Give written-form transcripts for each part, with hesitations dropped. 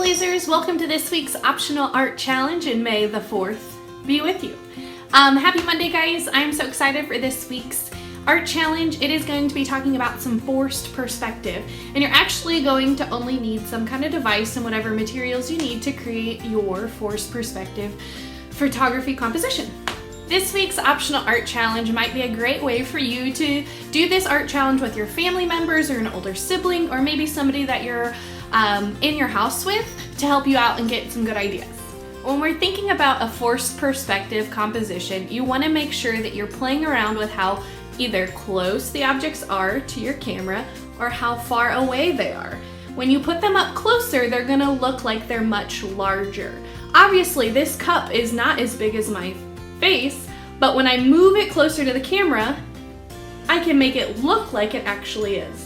Trailblazers, welcome to this week's optional art challenge, and May the 4th be with you. Happy Monday, guys. I'm so excited for this week's art challenge. It is going to be talking about some forced perspective, and you're actually going to only need some kind of device and whatever materials you need to create your forced perspective photography composition. This week's optional art challenge might be a great way for you to do this art challenge with your family members or an older sibling, or maybe somebody that you're in your house with to help you out and get some good ideas. When we're thinking about a forced perspective composition, you want to make sure that you're playing around with how either close the objects are to your camera or how far away they are. When you put them up closer, they're going to look like they're much larger. Obviously, this cup is not as big as my face, but when I move it closer to the camera, I can make it look like it actually is.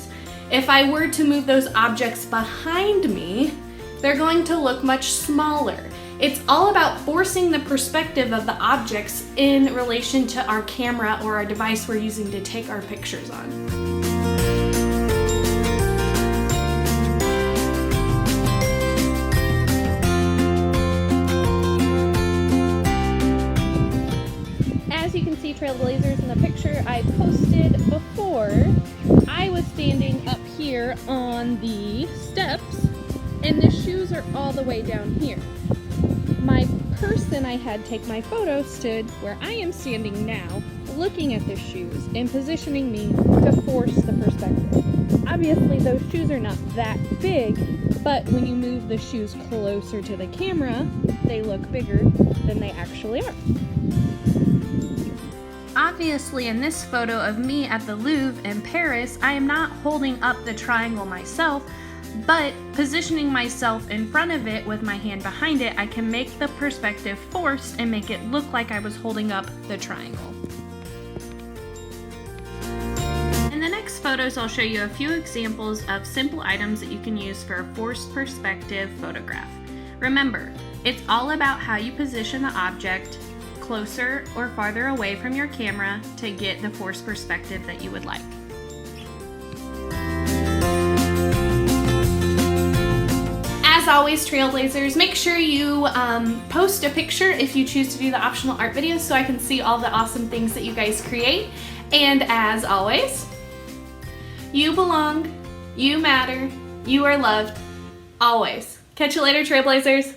If I were to move those objects behind me, they're going to look much smaller. It's all about forcing the perspective of the objects in relation to our camera or our device we're using to take our pictures on. As you can see, Trailblazers, in the picture I posted before, I was standing up here on the steps and the shoes are all the way down here. My person I had take my photo stood where I am standing now, looking at the shoes and positioning me to force the perspective. Obviously those shoes are not that big, but when you move the shoes closer to the camera, they look bigger than they actually are. Obviously, in this photo of me at the Louvre in Paris, I am not holding up the triangle myself, but positioning myself in front of it with my hand behind it, I can make the perspective forced and make it look like I was holding up the triangle. In the next photos, I'll show you a few examples of simple items that you can use for a forced perspective photograph. Remember, it's all about how you position the object closer or farther away from your camera to get the forced perspective that you would like. As always, Trailblazers, make sure you post a picture if you choose to do the optional art videos so I can see all the awesome things that you guys create. And as always, you belong, you matter, you are loved, always. Catch you later, Trailblazers.